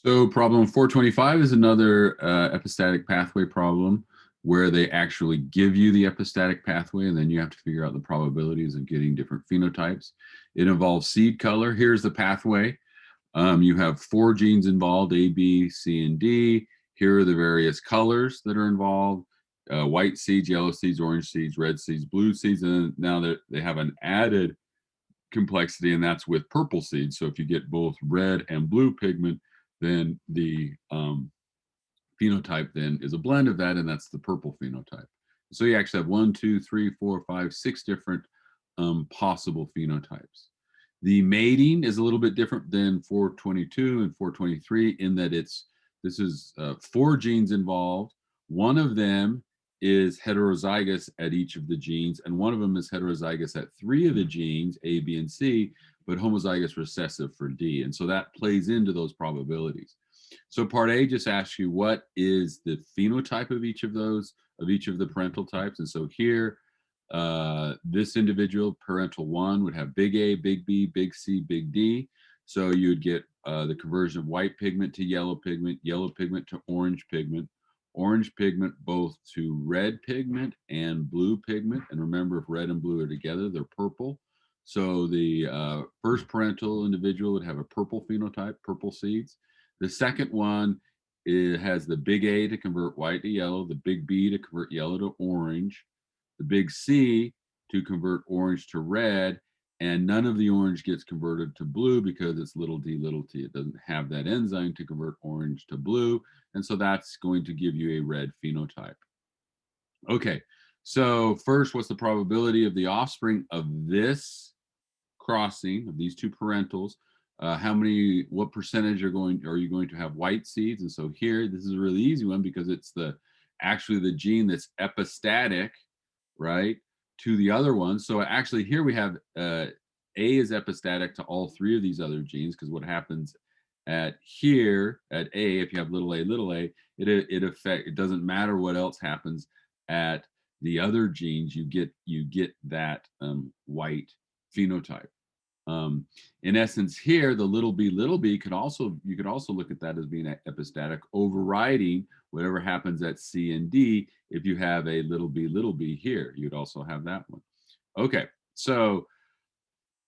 So problem 425 is another epistatic pathway problem where they actually give you the epistatic pathway and then you have to figure out the probabilities of getting different phenotypes. It involves seed color. Here's the pathway. You have 4 genes involved, A, B, C, and D. Here are the various colors that are involved. White seeds, yellow seeds, orange seeds, red seeds, blue seeds, and now they have an added complexity, and that's with purple seeds. So if you get both red and blue pigment, then the phenotype then is a blend of that, and that's the purple phenotype. So you actually have 1, 2, 3, 4, 5, 6 different possible phenotypes. The mating is a little bit different than 422 and 423 in that this is 4 genes involved. One of them is heterozygous at each of the genes, and one of them is heterozygous at 3 of the genes, A, B, and C, but homozygous recessive for D. And so that plays into those probabilities. So part A just asks you what is the phenotype of each of those, of each of the parental types. And so here, this individual, parental 1, would have big A, big B, big C, big D. So you'd get the conversion of white pigment to yellow pigment to orange pigment both to red pigment and blue pigment. And remember, if red and blue are together, they're purple. So the first parental individual would have a purple phenotype, purple seeds. The second one, it has the big A to convert white to yellow, the big B to convert yellow to orange, the big C to convert orange to red, and none of the orange gets converted to blue because it's little d, little t. It doesn't have that enzyme to convert orange to blue, and so that's going to give you a red phenotype. Okay, so first, what's the probability of the offspring of this crossing, of these two parentals? What percentage are you going to have white seeds? And so here, this is a really easy one because it's actually the gene that's epistatic, right, to the other one. So actually here we have A is epistatic to all 3 of these other genes, because what happens at here at A, if you have little a, it doesn't matter what else happens at the other genes, you get that white phenotype. In essence, here the little b you could also look at that as being epistatic, overriding whatever happens at C and D. If you have a little b here, you'd also have that one. Okay, so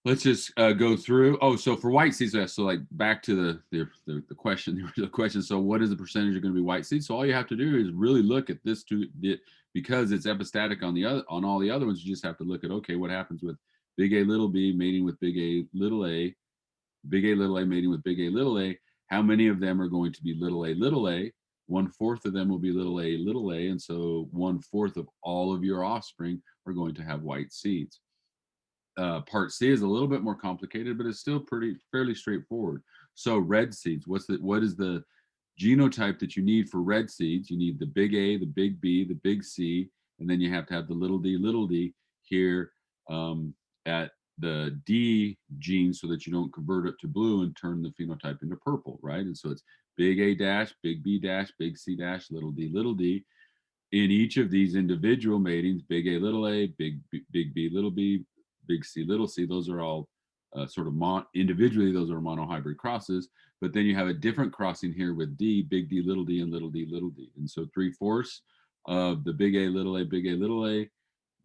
let's just go through. Oh, so for white seeds, so like back to the question, the original question. So what is the percentage are going to be white seeds? So all you have to do is really look at this because it's epistatic on all the other ones. You just have to look at, okay, what happens with big A little b mating with big A little a, big A little a mating with big A little a. How many of them are going to be little a little a? 1/4 of them will be little a, and so 1/4 of all of your offspring are going to have white seeds. Part C is a little bit more complicated, but it's still fairly straightforward. So red seeds, what is the genotype that you need for red seeds? You need the big A, the big B, the big C, and then you have to have the little d here at the D gene so that you don't convert it to blue and turn the phenotype into purple, right? And so it's big A dash, big B dash, big C dash, little d, little d. In each of these individual matings, big A little a, big B little b, big C little c, those are all sort of individually, those are monohybrid crosses. But then you have a different crossing here with D, big D little d, and little d little d. And so 3/4 of the big A little a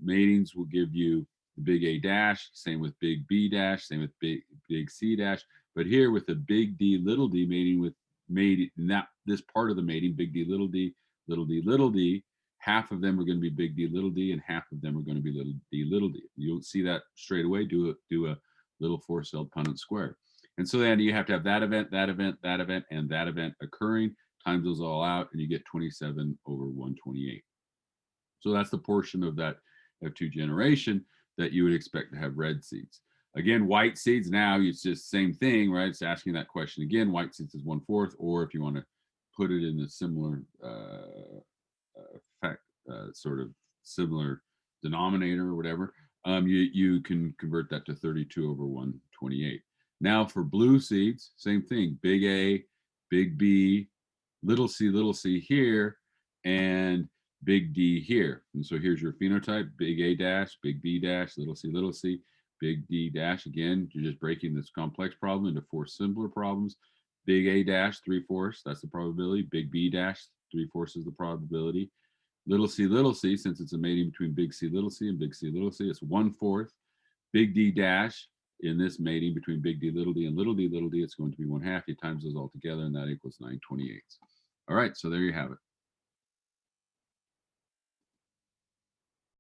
matings will give you the big A dash, same with big B dash, same with big C dash. But here with the big D little d mating, not this part of the mating, big D little d, little d little d, half of them are going to be big D little d, and half of them are going to be little d little d. You don't see that straight away. Do a little 4-celled Punnett square. And so then you have to have that event, that event, that event, and that event occurring, times those all out, and you get 27 over 128. So that's the portion of that F2 generation that you would expect to have red seeds. Again, white seeds, now it's just same thing, right? It's asking that question again. White seeds is 1/4, or if you want to put it in a similar sort of similar denominator or whatever, you can convert that to 32 over 128. Now for blue seeds, same thing, big A, big B, little c here, and big D here. And so here's your phenotype, big A dash, big B dash, little c, big D dash. Again, you're just breaking this complex problem into 4 simpler problems. Big A dash, 3/4, that's the probability. Big B dash, 3/4 is the probability. Little c, since it's a mating between big C little c and big C little c, it's 1/4. Big D dash, in this mating between big D little d and little d, it's going to be 1/2. You times those all together, and that equals 9/28. All right, so there you have it.